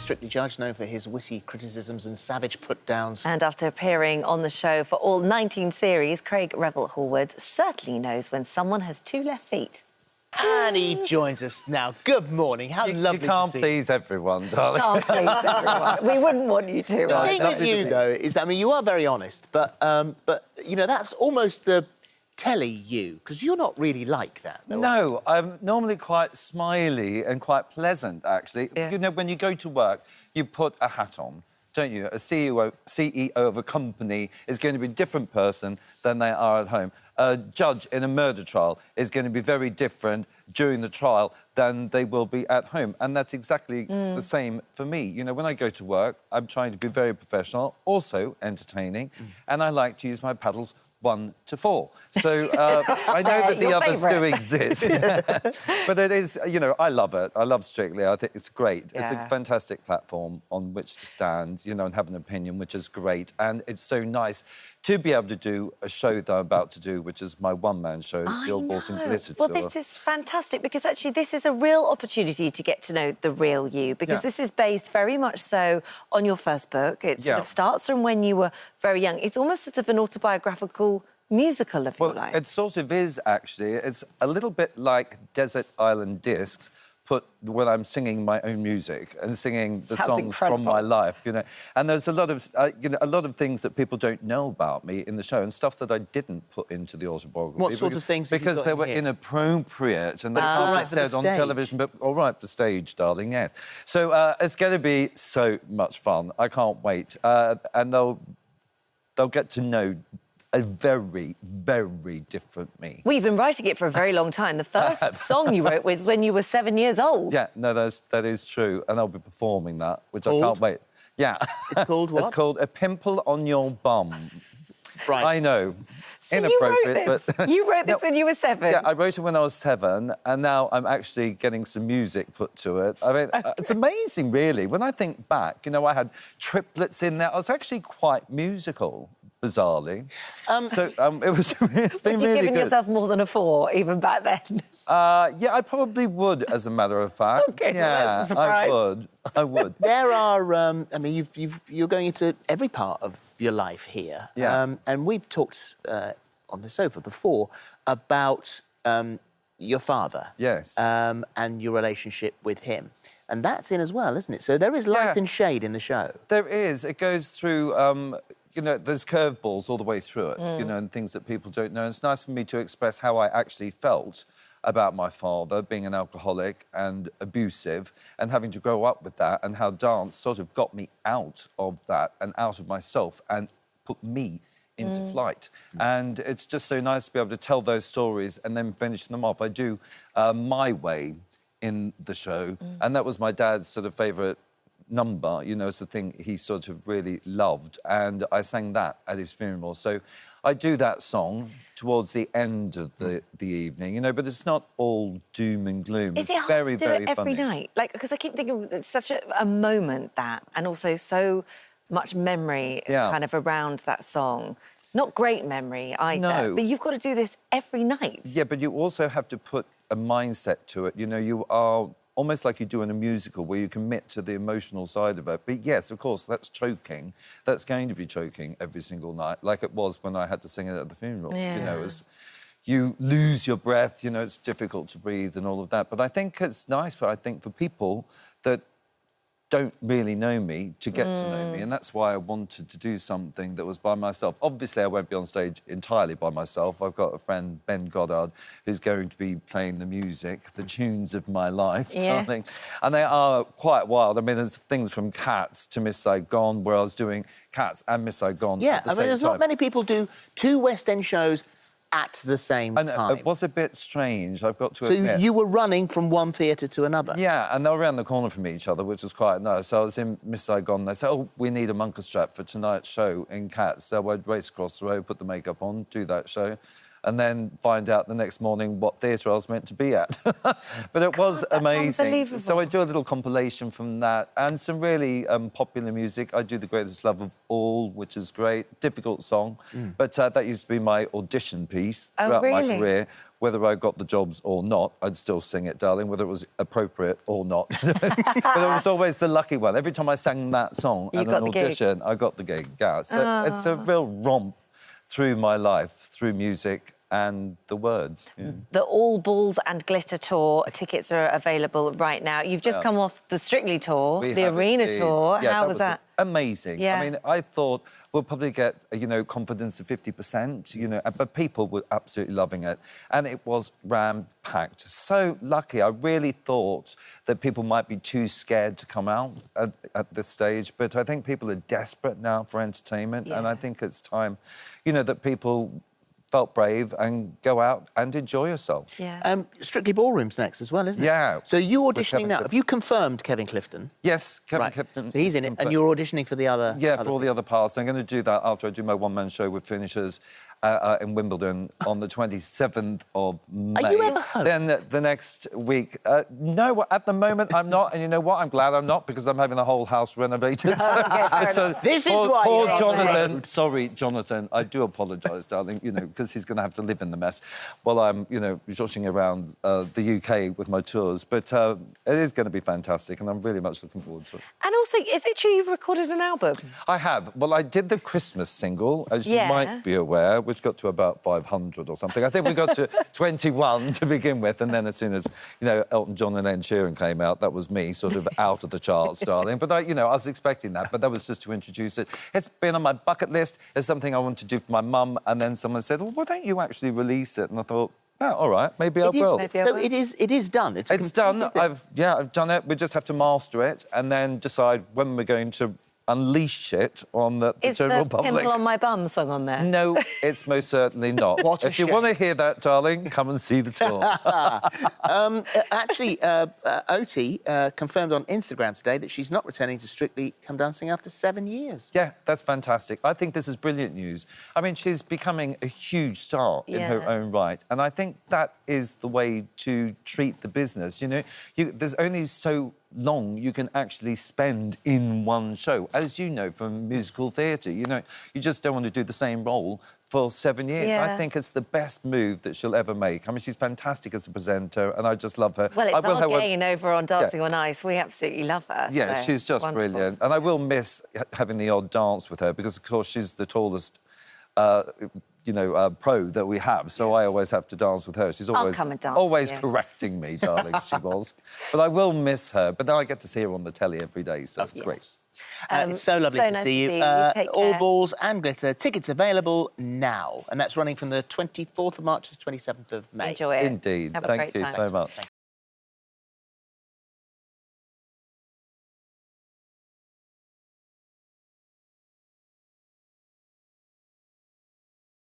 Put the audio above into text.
Strictly Judge, known for his witty criticisms and savage put-downs. And after appearing on the show for all 19 series, Craig Revel Horwood certainly knows when someone has two left feet. And he joins us now. Good morning. How lovely You can't to see please everyone, darling. Can't please everyone. We wouldn't want you to. The thing with you, though, is that, I mean, you are very honest, but you know, that's almost the telly you, because you're not really like that, though. No, I'm normally quite smiley and quite pleasant, actually. Yeah. You know, when you go to work, you put a hat on, don't you? A CEO of a company is going to be a different person than they are at home. A judge in a murder trial is going to be very different during the trial than they will be at home. And that's exactly the same for me. You know, when I go to work, I'm trying to be very professional, also entertaining, and I like to use my paddles 1 to 4. So I know that the others do exist. But it is, you know, I love it. I love Strictly. I think it's great. Yeah. It's a fantastic platform on which to stand, you know, and have an opinion, which is great. And it's so nice to be able to do a show that I'm about to do, which is my one-man show, The Old Balls and Glitter Well, Tour. this is fantastic, because actually this is a real opportunity to get to know the real you, because this is based very much so on your first book. It sort of starts from when you were very young. It's almost sort of an autobiographical musical of your life. It sort of is, actually. It's a little bit like Desert Island Discs, put when I'm singing my own music and singing the songs from my life, you know. And there's a lot of, you know, a lot of things that people don't know about me in the show, and stuff that I didn't put into the autobiography. What sort of things have you Because got they in were here? inappropriate and they all can't right be for the said on stage. television, but all right for the stage, darling, yes. So it's going to be so much fun. I can't wait. And they'll get to know a very, very different me. Well, you've been writing it for a very long time. The first song you wrote was when you were 7 years old. Yeah, no, that is true. And I'll be performing that, which Called? I can't wait. Yeah. It's called what? It's called A Pimple on Your Bum. Right. I know. So Inappropriate, you wrote this. but... You wrote this when you were 7? Yeah, I wrote it when I was 7, and now I'm actually getting some music put to it. I mean, it's amazing, really. When I think back, you know, I had triplets in there. I was actually quite musical, bizarrely. It's been Would you really given good. yourself more than a 4 even back then? Yeah, I probably would, as a matter of fact. Okay, well, yeah, that's a surprise. I would. There are, I mean, you're going into every part of your life here. Yeah. And we've talked on the sofa before about your father. Yes. And your relationship with him. And that's in as well, isn't it? So there is light and shade in the show. There is. It goes through, you know, there's curveballs all the way through it, you know, and things that people don't know. And it's nice for me to express how I actually felt about my father being an alcoholic and abusive and having to grow up with that, and how dance sort of got me out of that and out of myself and put me into flight. And it's just so nice to be able to tell those stories and then finish them off. I do My Way in the show, and that was my dad's sort of favourite number, you know, it's the thing he sort of really loved, and I sang that at his funeral. So I do that song towards the end of the evening, you know, but it's not all doom and gloom. Is it hard very, to do very it every funny. night? Like, because I keep thinking it's such a moment, that, and also so much memory kind of around that song. Not great memory either, No. but you've got to do this every night. Yeah, but you also have to put a mindset to it. You know, you are almost like you do in a musical, where you commit to the emotional side of it. But yes, of course, that's choking. That's going to be choking every single night, like it was when I had to sing it at the funeral. Yeah. You know, you lose your breath, you know, it's difficult to breathe and all of that. But I think it's nice for people that don't really know me to get to know me, and that's why I wanted to do something that was by myself. Obviously, I won't be on stage entirely by myself. I've got a friend, Ben Goddard, who's going to be playing the music, the tunes of my life, darling. And they are quite wild. I mean, there's things from Cats to Miss Saigon, where I was doing Cats and Miss Saigon at the same time. There's not many people do 2 West End shows at the same and time. it was a bit strange, I've got to admit. So you were running from one theatre to another? Yeah, and they were around the corner from each other, which was quite nice. So I was in Miss Saigon, they said, oh, we need a Munkerstrap for tonight's show in Cats. So I'd race across the road, put the makeup on, do that show. and then find out the next morning what theatre I was meant to be at. But it was amazing. So I do a little compilation from that, and some really popular music. I do The Greatest Love of All, which is great. Difficult song, but that used to be my audition piece throughout my career. Whether I got the jobs or not, I'd still sing it, darling, whether it was appropriate or not. But it was always the lucky one. Every time I sang that song at an audition, I got the gig. Yeah, so it's a real romp through my life, through music and the word. Yeah. The All Balls and Glitter tour tickets are available right now. You've just come off the Strictly tour, the Arena tour. Yeah, How was that? Amazing. Yeah. I mean, I thought we'll probably get, you know, confidence of 50%, you know, but people were absolutely loving it. And it was ram-packed. So lucky. I really thought that people might be too scared to come out at this stage, but I think people are desperate now for entertainment, and I think it's time, you know, that people felt brave and go out and enjoy yourself. Yeah. Strictly Ballroom's next as well, isn't it? Yeah. So you're auditioning now. Have you confirmed Kevin Clifton? Yes, Kevin Clifton. So he's in it, and you're auditioning for the other... Yeah, for all the other parts. I'm going to do that after I do my one-man show with Finishers in Wimbledon on the 27th of May. Are you ever home? Then the next week... no, at the moment I'm not, and you know what? I'm glad I'm not, because I'm having the whole house renovated. So this is why poor you're Jonathan. Sorry, Jonathan. I do apologise, darling, you know, because he's going to have to live in the mess while I'm, you know, joshing around the UK with my tours. But it is going to be fantastic, and I'm really much looking forward to it. And also, is it true you've recorded an album? I have. Well, I did the Christmas single, as you might be aware, which got to about 500 or something. I think we got to 21 to begin with, and then as soon as, you know, Elton John and Ed Sheeran came out, that was me sort of out of the charts, darling. But, you know, I was expecting that, but that was just to introduce it. It's been on my bucket list. It's something I want to do for my mum, and then someone said, well, why don't you actually release it? And I thought, yeah, all right, maybe I will. So it is done. It's done. I've done it. We just have to master it and then decide when we're going to unleash it on the general public. Is the Pimple on My Bum song on there? No, it's most certainly not. What a If you want to hear that, darling, come and see the tour. Actually, Oti confirmed on Instagram today that she's not returning to Strictly Come Dancing after 7 years. Yeah, that's fantastic. I think this is brilliant news. I mean, she's becoming a huge star in her own right, and I think that is the way to treat the business. You know, there's only so long you can actually spend in one show. As you know from musical theatre, you know, you just don't want to do the same role for 7 years. I think it's the best move that she'll ever make. I mean, she's fantastic as a presenter, and I just love her. Well, it's our gain over on Dancing on Ice. We absolutely love her. Yeah, so she's just brilliant. And I will miss having the odd dance with her, because, of course, she's the tallest you know, pro that we have, so I always have to dance with her. She's always correcting me, darling, she was. But I will miss her, but now I get to see her on the telly every day, so it's great. It's so lovely to see you. All Balls and Glitter. Tickets available now, and that's running from the 24th of March to the 27th of May. Enjoy it. Indeed. Have a Thank great you time. so much.